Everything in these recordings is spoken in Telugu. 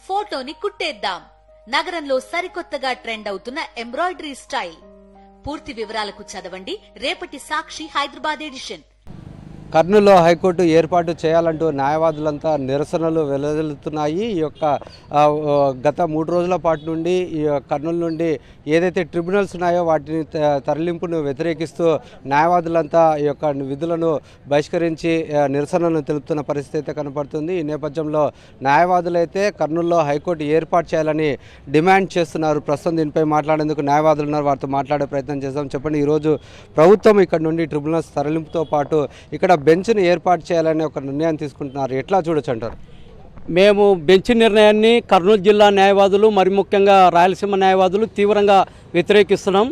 ఫోటోని కుట్టేద్దాం. నగరంలో సరికొత్తగా ట్రెండ్ అవుతున్న ఎంబ్రాయిడరీ స్టైల్. పూర్తి వివరాలకు చదవండి రేపటి సాక్షి హైదరాబాద్ ఎడిషన్. కర్నూలులో హైకోర్టు ఏర్పాటు చేయాలంటూ న్యాయవాదులంతా నిరసనలు వెలువడుతున్నాయి. ఈ యొక్క గత 3 రోజుల పాటు నుండి ఈ కర్నూలు నుండి ఏదైతే ట్రిబ్యునల్స్ ఉన్నాయో వాటిని తరలింపును వ్యతిరేకిస్తూ న్యాయవాదులంతా ఈ యొక్క విధులను బహిష్కరించి నిరసనలను తెలుపుతున్న పరిస్థితి అయితే కనపడుతుంది. ఈ నేపథ్యంలో న్యాయవాదులైతే కర్నూలులో హైకోర్టు ఏర్పాటు చేయాలని డిమాండ్ చేస్తున్నారు. ప్రస్తుతం దీనిపై మాట్లాడేందుకు న్యాయవాదులు ఉన్నారు, వారితో మాట్లాడే ప్రయత్నం చేద్దాం. చెప్పండి, ఈరోజు ప్రభుత్వం ఇక్కడ నుండి ట్రిబ్యునల్స్ తరలింపుతో పాటు ఇక్కడ బెంచ్ను ఏర్పాటు చేయాలని ఒక నిర్ణయం తీసుకుంటున్నారు. ఎట్లా చూడొచ్చు అంటారు? మేము బెంచ్ నిర్ణయాన్ని కర్నూలు జిల్లా న్యాయవాదులు మరి ముఖ్యంగా రాయలసీమ న్యాయవాదులు తీవ్రంగా వ్యతిరేకిస్తున్నాం.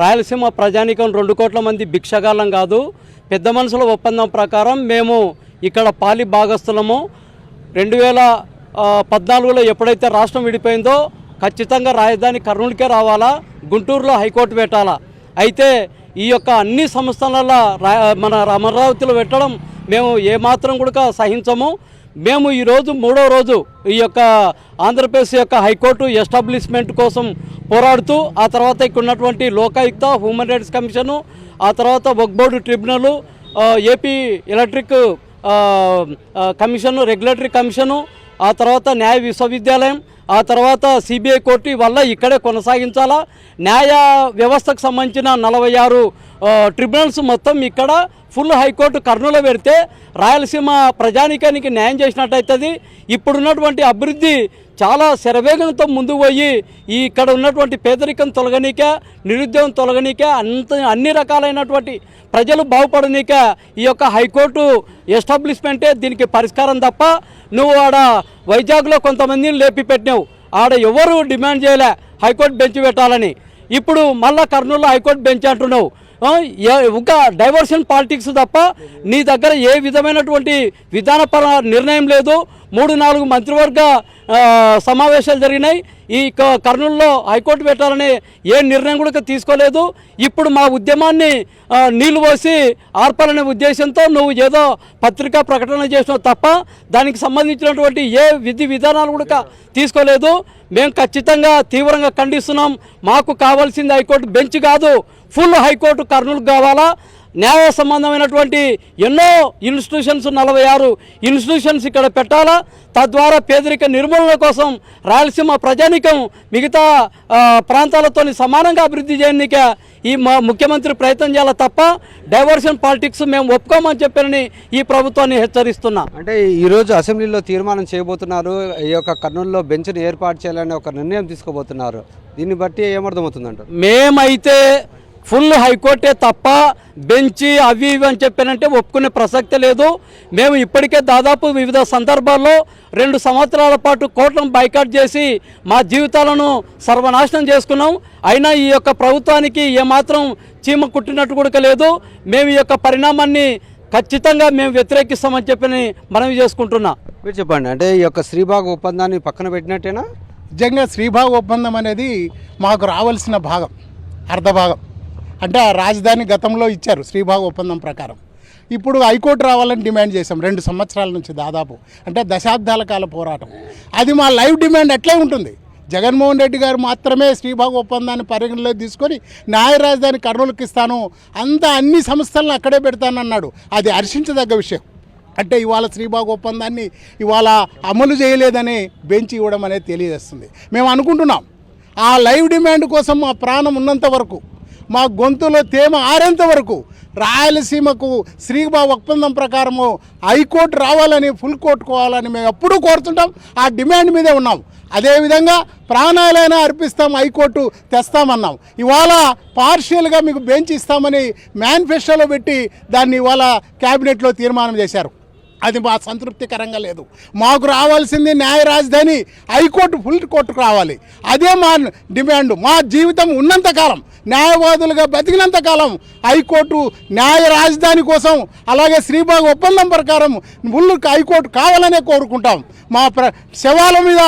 రాయలసీమ ప్రజానీకం 2 కోట్ల మంది భిక్షగాళ్ళం కాదు. పెద్ద మనుషుల ఒప్పందం ప్రకారం మేము ఇక్కడ పాలి భాగస్థులము. 2014లో ఎప్పుడైతే రాష్ట్రం విడిపోయిందో ఖచ్చితంగా రాజధాని కర్నూలుకే రావాలా, గుంటూరులో హైకోర్టు పెట్టాలా. అయితే ఈ యొక్క అన్ని సంస్థలలో మన అమరావతిలో పెట్టడం మేము ఏమాత్రం కూడా సహించము. మేము ఈరోజు 3వ రోజు ఈ యొక్క ఆంధ్రప్రదేశ్ యొక్క హైకోర్టు ఎస్టాబ్లిష్మెంట్ కోసం పోరాడుతూ, ఆ తర్వాత ఇక్కడ ఉన్నటువంటి లోకాయుక్త, హ్యూమన్ రైట్స్ కమిషను, ఆ తర్వాత Waqf board tribunal, AP electric commission, regulatory commission, ఆ తర్వాత న్యాయ విశ్వవిద్యాలయం, ఆ తర్వాత సిబిఐ కోర్టు వల్ల ఇక్కడే కొనసాగించాలా. న్యాయ వ్యవస్థకు సంబంధించిన 46 ట్రిబ్యునల్స్ మొత్తం ఇక్కడ ఫుల్ హైకోర్టు కర్నూలు పెడితే రాయలసీమ ప్రజానీకానికి న్యాయం చేసినట్టయితుంది. ఇప్పుడున్నటువంటి అభివృద్ధి చాలా శరవేగంతో ముందుకు పోయి ఇక్కడ ఉన్నటువంటి పేదరికం తొలగనీక, నిరుద్యోగం తొలగనీక, అన్ని రకాలైనటువంటి ప్రజలు బాగుపడనీక ఈ యొక్క హైకోర్టు ఎస్టాబ్లిష్మెంటే దీనికి పరిష్కారం తప్ప నువ్వు ఆడ వైజాగ్లో కొంతమందిని లేపి పెట్టినావు. ఆడ ఎవరు డిమాండ్ చేయలే హైకోర్టు బెంచ్ పెట్టాలని. ఇప్పుడు మళ్ళా కర్నూలులో హైకోర్టు బెంచ్ అంటున్నావు. ఇంకా డైవర్షన్ పాలిటిక్స్ తప్ప నీ దగ్గర ఏ విధమైనటువంటి విధానపర నిర్ణయం లేదు. 3-4 మంత్రివర్గ సమావేశాలు జరిగినాయి. ఈ కర్నూలులో హైకోర్టు పెట్టాలని ఏ నిర్ణయం కూడా తీసుకోలేదు. ఇప్పుడు మా ఉద్యమాన్ని నీళ్లు పోసి ఆర్పాలనే ఉద్దేశంతో నువ్వు ఏదో పత్రికా ప్రకటన చేసినావు తప్ప దానికి సంబంధించినటువంటి ఏ విధి విధానాలు కూడా తీసుకోలేదు. మేము ఖచ్చితంగా తీవ్రంగా ఖండిస్తున్నాం. మాకు కావాల్సింది హైకోర్టు బెంచ్ కాదు, ఫుల్ హైకోర్టు కర్నూలుకు కావాలా. న్యాయ సంబంధమైనటువంటి ఎన్నో ఇన్స్టిట్యూషన్స్, 46 ఇన్స్టిట్యూషన్స్ ఇక్కడ పెట్టాలా. తద్వారా పేదరిక నిర్మూలన కోసం రాయలసీమ ప్రజానీకం మిగతా ప్రాంతాలతో సమానంగా అభివృద్ధి చేయడానికే ఈ ముఖ్యమంత్రి ప్రయత్నం చేయాలి తప్ప డైవర్షన్ పాలిటిక్స్ మేము ఒప్పుకోమని చెప్పారని ఈ ప్రభుత్వాన్ని హెచ్చరిస్తున్నా. అంటే ఈరోజు అసెంబ్లీలో తీర్మానం చేయబోతున్నారు, ఈ యొక్క కర్నూలులో బెంచ్ను ఏర్పాటు చేయాలని ఒక నిర్ణయం తీసుకోబోతున్నారు. దీన్ని బట్టి ఏమర్థమవుతుందంట? మేమైతే ఫుల్ హైకోర్టే తప్ప బెంచి అవి ఇవి అని చెప్పానంటే ఒప్పుకునే ప్రసక్తే లేదు. మేము ఇప్పటికే దాదాపు వివిధ సందర్భాల్లో 2 సంవత్సరాల పాటు కోర్టును బైకాట్ చేసి మా జీవితాలను సర్వనాశనం చేసుకున్నాం. అయినా ఈ యొక్క ప్రభుత్వానికి ఏమాత్రం చీమ కుట్టినట్టు కూడా లేదు. మేము ఈ యొక్క పరిణామాన్ని ఖచ్చితంగా మేము వ్యతిరేకిస్తామని చెప్పి మనవి చేసుకుంటున్నా. మీరు చెప్పండి, అంటే ఈ యొక్క శ్రీబాగ్ ఒప్పందాన్ని పక్కన పెట్టినట్టేనా? నిజంగా శ్రీబాగ్ ఒప్పందం అనేది మాకు రావాల్సిన భాగం, అర్ధభాగం. అంటే ఆ రాజధాని గతంలో ఇచ్చారు శ్రీబాగ్ ఒప్పందం ప్రకారం. ఇప్పుడు హైకోర్టు రావాలని డిమాండ్ చేశాం 2 సంవత్సరాల నుంచి, దాదాపు అంటే దశాబ్దాల కాల పోరాటం. అది మా లైవ్ డిమాండ్ ఎట్లే ఉంటుంది. జగన్మోహన్ రెడ్డి గారు మాత్రమే శ్రీబాగ్ ఒప్పందాన్ని పరిగణలోకి తీసుకొని న్యాయ రాజధాని కర్నూలుకి ఇస్తాను, అన్ని సంస్థలను అక్కడే పెడతానన్నాడు. అది హర్షించదగ్గ విషయం. అంటే ఇవాళ శ్రీబాగ్ ఒప్పందాన్ని ఇవాళ అమలు చేయలేదని బెంచ్ ఇవ్వడం అనేది తెలియజేస్తుంది. మేము అనుకుంటున్నాం ఆ లైవ్ డిమాండ్ కోసం మా ప్రాణం ఉన్నంత వరకు, మా గొంతులో తేమ ఆరేంత వరకు రాయలసీమకు శ్రీబాగ్ ఒప్పందం ప్రకారము హైకోర్టు రావాలని, ఫుల్ కోర్టు కోవాలని మేము ఎప్పుడూ కోరుతుంటాం. ఆ డిమాండ్ మీదే ఉన్నాం. అదేవిధంగా ప్రాణాలైనా అర్పిస్తాం, హైకోర్టు తెస్తామన్నాం. ఇవాళ పార్షియల్గా మీకు బెంచ్ ఇస్తామని మేనిఫెస్టోలో పెట్టి దాన్ని ఇవాళ క్యాబినెట్లో తీర్మానం చేశారు. అది మా సంతృప్తికరంగా లేదు. మాకు రావాల్సింది న్యాయ రాజధాని, హైకోర్టు ఫుల్ కోర్టుకు రావాలి. అదే మా డిమాండ్. మా జీవితం ఉన్నంతకాలం, న్యాయవాదులుగా బతికినంతకాలం హైకోర్టు న్యాయ రాజధాని కోసం, అలాగే శ్రీబాగ్ ఒప్పందం ప్రకారం ఫుల్ హైకోర్టు కావాలనే కోరుకుంటాం. మా శవాల మీద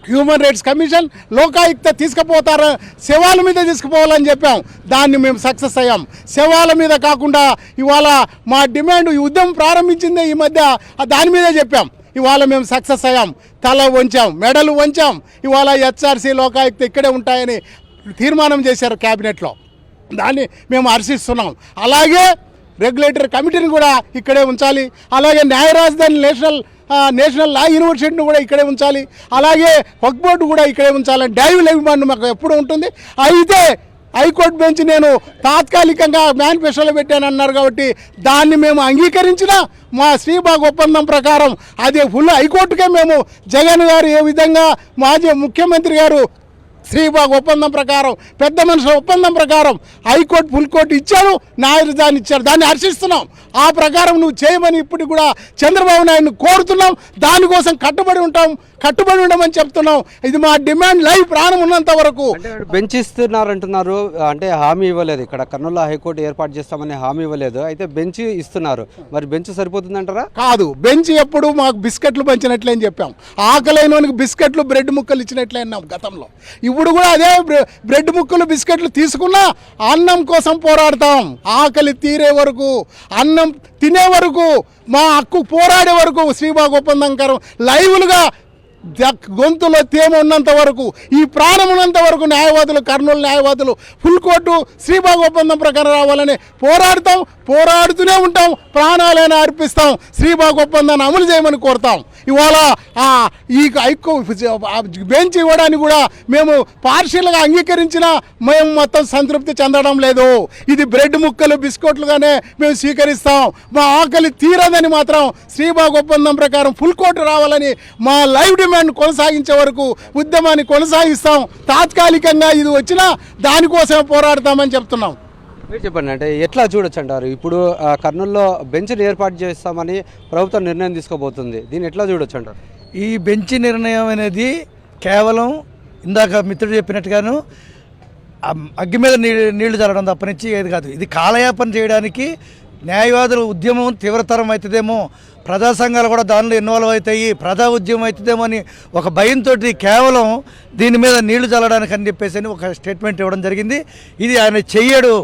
హ్యూమన్ రైట్స్ కమిషన్, లోకాయుక్త తీసుకుపోతారు, శవాల మీద తీసుకుపోవాలని చెప్పాం. దాన్ని మేము సక్సెస్ అయ్యాం. శవాల మీద కాకుండా ఇవాళ మా డిమాండ్, ఈ ఉద్యమం ప్రారంభించిందే ఈ మధ్య దాని మీదే చెప్పాం. ఇవాళ మేము సక్సెస్ అయ్యాం, తల వంచాం, మెడలు వంచాం. ఇవాళ హెచ్ఆర్సీ లోకాయుక్త ఇక్కడే ఉంటాయని తీర్మానం చేశారు క్యాబినెట్లో, దాన్ని మేము హర్షిస్తున్నాం. అలాగే రెగ్యులేటరీ కమిటీని కూడా ఇక్కడే ఉంచాలి, అలాగే న్యాయ రాజధాని నేషనల్ లా యూనివర్సిటీని కూడా ఇక్కడే ఉంచాలి, అలాగే వక్ఫ్ బోర్డు కూడా ఇక్కడే ఉంచాలని డైవ్ లెవిమాన్ మాకు ఎప్పుడు ఉంటుంది. అయితే హైకోర్టు బెంచ్ నేను తాత్కాలికంగా మేనిఫెస్టోలో పెట్టానన్నారు కాబట్టి దాన్ని మేము అంగీకరించిన మా శ్రీబాగ్ ఒప్పందం ప్రకారం అదే ఫుల్ హైకోర్టుకే మేము జగన్ గారు ఏ విధంగా మాజీ ముఖ్యమంత్రి గారు శ్రీబాగ్ ఒప్పందం ప్రకారం పెద్ద మనుషుల ఒప్పందం ప్రకారం హైకోర్టు ఫుల్ కోర్టు ఇచ్చారు, న్యాయదాన్ని ఇచ్చారు, దాన్ని హర్షిస్తున్నాం. ఆ ప్రకారం నువ్వు చేయమని ఇప్పుడు కూడా చంద్రబాబు నాయుడుని కోరుతున్నాం. దానికోసం కట్టుబడి ఉండమని చెప్తున్నాం. ఇది మా డిమాండ్, లైఫ్ ప్రాణం ఉన్నంత వరకు. బెంచ్ ఇస్తున్నారంటున్నారు, అంటే హామీ ఇవ్వలేదు. ఇక్కడ కర్నూలులో హైకోర్టు ఏర్పాటు చేస్తామని హామీ ఇవ్వలేదు, అయితే బెంచ్ ఇస్తున్నారు. మరి బెంచ్ సరిపోతుందంటారా? కాదు, బెంచ్ ఎప్పుడు మాకు బిస్కెట్లు పంచినట్లే అని చెప్పాం. ఆకలైనోనికి బిస్కెట్లు బ్రెడ్ ముక్కలు ఇచ్చినట్లే అన్నాం గతంలో. ఇప్పుడు కూడా అదే బ్రెడ్ ముక్కలు బిస్కెట్లు తీసుకున్నా అన్నం కోసం పోరాడతాం. ఆకలి తీరే వరకు, అన్నం తినే వరకు, మా హక్కు పోరాడే వరకు శ్రీబాగ్ ఒప్పందం లైవ్లుగా గొంతులో తేమ ఉన్నంత వరకు, ఈ ప్రాణం ఉన్నంత వరకు న్యాయవాదులు, కర్నూలు న్యాయవాదులు ఫుల్ కోర్టు శ్రీబాగ్ ఒప్పందం ప్రకారం రావాలని పోరాడుతాం, పోరాడుతూనే ఉంటాం, ప్రాణాలైనా అర్పిస్తాం. శ్రీబాగ్ ఒప్పందాన్ని అమలు చేయమని కోరుతాం. ఇవాళ ఈ బెంచ్ ఇవ్వడానికి కూడా మేము పార్షియల్గా అంగీకరించినా మేము మొత్తం సంతృప్తి చెందడం లేదు. ఇది బ్రెడ్ ముక్కలు బిస్కెట్లుగానే మేము స్వీకరిస్తాం. మా ఆకలి తీరదని మాత్రం శ్రీబాగ్ ఒప్పందం ప్రకారం ఫుల్ కోర్టు రావాలని మా లైవ్ డిమాండ్ కొనసాగించే వరకు ఉద్యమాన్ని కొనసాగిస్తాం. తాత్కాలికంగా ఇది వచ్చినా దానికోసమే పోరాడతామని చెప్తున్నాం. మీరు చెప్పండి, అంటే ఎట్లా చూడొచ్చు అంటారు? ఇప్పుడు కర్నూలులో బెంచ్ని ఏర్పాటు చేస్తామని ప్రభుత్వం నిర్ణయం తీసుకోబోతుంది, దీన్ని ఎట్లా చూడొచ్చు అంటారు? ఈ బెంచ్ నిర్ణయం అనేది కేవలం ఇందాక మిత్రుడు చెప్పినట్టుగాను అగ్గి మీద నీళ్లు చల్లడం తప్పనిచ్చి ఏది కాదు. ఇది కాలయాపన చేయడానికి న్యాయవాదుల ఉద్యమం తీవ్రతరం అవుతుందేమో, ప్రజా సంఘాలు కూడా దానిలో ఇన్వాల్వ్ అవుతాయి, ప్రజా ఉద్యమం అవుతుందేమో అని ఒక భయంతో కేవలం దీని మీద నీళ్లు చల్లడానికి అని చెప్పేసి ఒక స్టేట్మెంట్ ఇవ్వడం జరిగింది. ఇది ఆయన చెయ్యడు,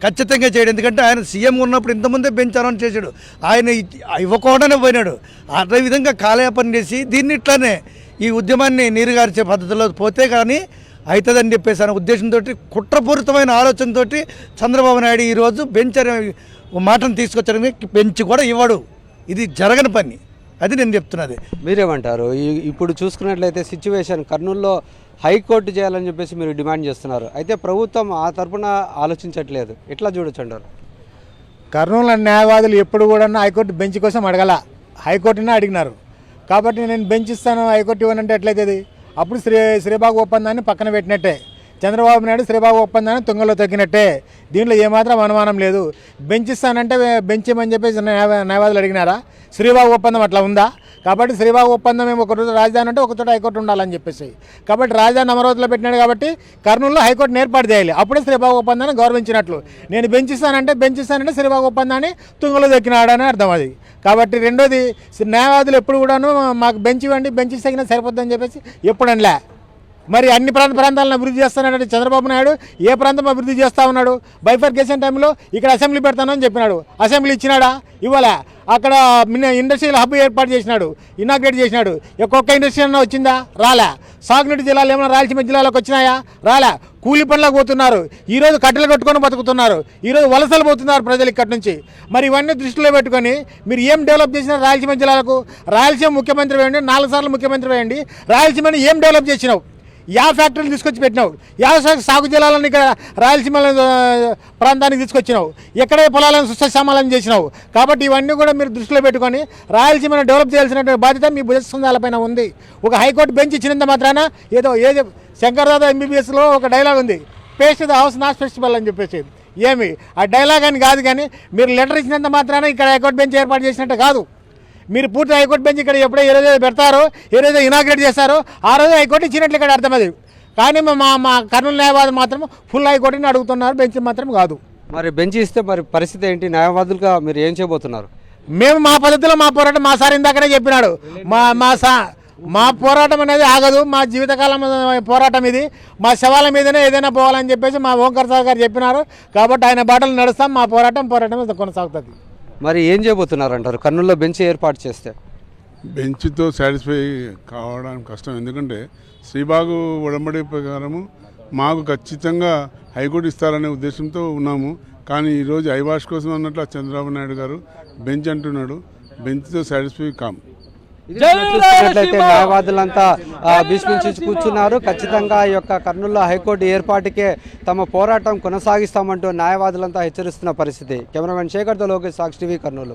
ఖచ్చితంగా చేయడు. ఎందుకంటే ఆయన సీఎం ఉన్నప్పుడు ఇంతకుముందే బెంచ్ అనౌన్స్ చేశాడు, ఆయన ఇవ్వకుండానే పోయినాడు. అదేవిధంగా కాలయాపన చేసి దీన్ని ఇట్లానే ఈ ఉద్యమాన్ని నీరుగార్చే పద్ధతిలో పోతే కానీ అవుతుందని చెప్పేసి అనే ఉద్దేశంతో, కుట్రపూరితమైన ఆలోచనతో చంద్రబాబు నాయుడు ఈరోజు బెంచ్ అనే మాటను తీసుకొచ్చడానికి బెంచ్ కూడా ఇవ్వడు. ఇది జరగని పని, అది నేను చెప్తున్నది. మీరేమంటారు? ఇప్పుడు చూసుకున్నట్లయితే సిచ్యువేషన్ కర్నూలులో హైకోర్టు చేయాలని చెప్పేసి మీరు డిమాండ్ చేస్తున్నారు, అయితే ప్రభుత్వం ఆ తరపున ఆలోచించట్లేదు, ఎట్లా చూడొచ్చు అంటారు? కర్నూలు న్యాయవాదులు ఎప్పుడు కూడా హైకోర్టు బెంచ్ కోసం అడగల, హైకోర్టునే అడిగినారు. కాబట్టి నేను బెంచ్ ఇస్తాను, హైకోర్టు ఇవ్వనంటే ఎట్లయితుంది? అప్పుడు శ్రీబాగ్ ఒప్పందాన్ని పక్కన పెట్టినట్టే, చంద్రబాబు నాయుడు శ్రీబాగ్ ఒప్పందాన్ని తుంగలో తగ్గినట్టే. దీంట్లో ఏమాత్రం అనుమానం లేదు. బెంచ్ ఇస్తానంటే బెంచ్ ఇవ్వమని చెప్పేసి న్యాయవాదులు అడిగినారా? శ్రీబాగ్ ఒప్పందం అట్లా ఉందా? కాబట్టి శ్రీబాగ్ ఒప్పందం మేము ఒక రోజు రాజధాని అంటే ఒక చోట హైకోర్టు ఉండాలని చెప్పేసి, కాబట్టి రాజధాని అమరావతిలో పెట్టినాడు కాబట్టి కర్నూలులో హైకోర్టును ఏర్పాటు చేయాలి. అప్పుడే శ్రీబాగ్ ఒప్పందాన్ని గౌరవించినట్లు. నేను బెంచ్ ఇస్తానంటే శ్రీబాగ్ ఒప్పందాన్ని తుంగలో దొక్కినాడని అర్థం అది. కాబట్టి రెండోది, న్యాయవాదులు ఎప్పుడు కూడాను మాకు బెంచ్ ఇవ్వండి, బెంచ్ ఇస్తే సరిపోద్దని చెప్పేసి ఎప్పుడనిలే. మరి అన్ని ప్రాంతాలను అభివృద్ధి చేస్తానంటే చంద్రబాబు నాయుడు ఏ ప్రాంతం అభివృద్ధి చేస్తూ ఉన్నాడు? బైఫర్కేషన్ టైంలో ఇక్కడ అసెంబ్లీ పెడతానని చెప్పినాడు, అసెంబ్లీ ఇచ్చినాడా? ఇవ్వాలా. అక్కడ ఇండస్ట్రియల్ హబ్ ఏర్పాటు చేసినాడు, ఇనాగ్రేట్ చేసినాడు. ఒక్కొక్క ఇండస్ట్రీ అన్నా వచ్చిందా? రాలే. సాగునీటి జిల్లాలు ఏమైనా రాయలసీమ జిల్లాలోకి వచ్చినాయా? రాలే. కూలి పనులకు పోతున్నారు, ఈరోజు కట్టెలు కట్టుకొని బతుకుతున్నారు, ఈరోజు వలసలు పోతున్నారు ప్రజలు ఇక్కడి నుంచి. మరి ఇవన్నీ దృష్టిలో పెట్టుకొని మీరు ఏం డెవలప్ చేసినారు రాయలసీమ జిల్లాలకు? రాయలసీమ ముఖ్యమంత్రి వేయండి, 4 సార్లు ముఖ్యమంత్రి వేయండి, రాయలసీమని ఏం డెవలప్ చేసినావు? యా ఫ్యాక్టరీలు తీసుకొచ్చి పెట్టినావు, యా సాగు జిల్లాలను ఇక్కడ రాయలసీమ ప్రాంతానికి తీసుకొచ్చినావు, ఎక్కడే పొలాలను సుస్థామాలను చేసినావు. కాబట్టి ఇవన్నీ కూడా మీరు దృష్టిలో పెట్టుకొని రాయలసీమను డెవలప్ చేయాల్సినటువంటి బాధ్యత మీ భుజస్కంధాలపైన ఉంది. ఒక హైకోర్టు బెంచ్ ఇచ్చినంత మాత్రాన ఏదో శంకర్దాదా ఎంబీబీఎస్లో ఒక డైలాగ్ ఉంది, paste the house not festival అని చెప్పేసి. ఏమి ఆ డైలాగ్ అని కాదు, కానీ మీరు లెటర్ ఇచ్చినంత మాత్రాన ఇక్కడ హైకోర్టు బెంచ్ ఏర్పాటు చేసినట్టు కాదు. మీరు పూర్తి హైకోర్టు బెంచ్ ఇక్కడ ఎప్పుడో ఏ రోజు పెడతారో, ఏ రోజు ఇనాగ్రేట్ చేస్తారో ఆ రోజు హైకోర్టు ఇచ్చినట్లు ఇక్కడ అర్థమది. కానీ మా కర్నూలు న్యాయవాదులు మాత్రం ఫుల్ హైకోర్టుని అడుగుతున్నారు, బెంచ్ మాత్రం కాదు. మరి బెంచ్ ఇస్తే మరి పరిస్థితి ఏంటి? న్యాయవాదులుగా మీరు ఏం చేయబోతున్నారు? మేము మా పద్ధతిలో మా పోరాటం, మా సార్ ఇందాకనే చెప్పినాడు, మా పోరాటం అనేది ఆగదు, మా జీవితకాలం పోరాటం ఇది, మా శవాల మీదనే ఏదైనా పోవాలని చెప్పేసి మా ఓంకార్ సార్ గారు చెప్పినారు. కాబట్టి ఆయన బాటలు నడుస్తాం, మా పోరాటం కొనసాగుతుంది. మరి ఏం చేయబోతున్నారు అంటారు కర్నూలులో బెంచ్ ఏర్పాటు చేస్తే? బెంచ్తో సాటిస్ఫై కావడానికి కష్టం. ఎందుకంటే శ్రీబాగు ఉడంబడి ప్రకారము మాకు ఖచ్చితంగా హైకోర్టు ఇస్తారనే ఉద్దేశంతో ఉన్నాము. కానీ ఈరోజు ఐవాష్ కోసం అన్నట్లు చంద్రబాబు నాయుడు గారు బెంచ్ అంటున్నాడు. బెంచ్తో సాటిస్ఫై కాం. చూస్తున్నట్లయితే న్యాయవాదులంతా భీష్మించి కూర్చున్నారు. ఖచ్చితంగా ఈ యొక్క కర్నూలులో హైకోర్టు ఏర్పాటుకే తమ పోరాటం కొనసాగిస్తామంటూ న్యాయవాదులంతా హెచ్చరిస్తున్న పరిస్థితి. కెమెరామెన్ శేఖర్తో లోకేష్, సాక్షి టీవీ, కర్నూలు.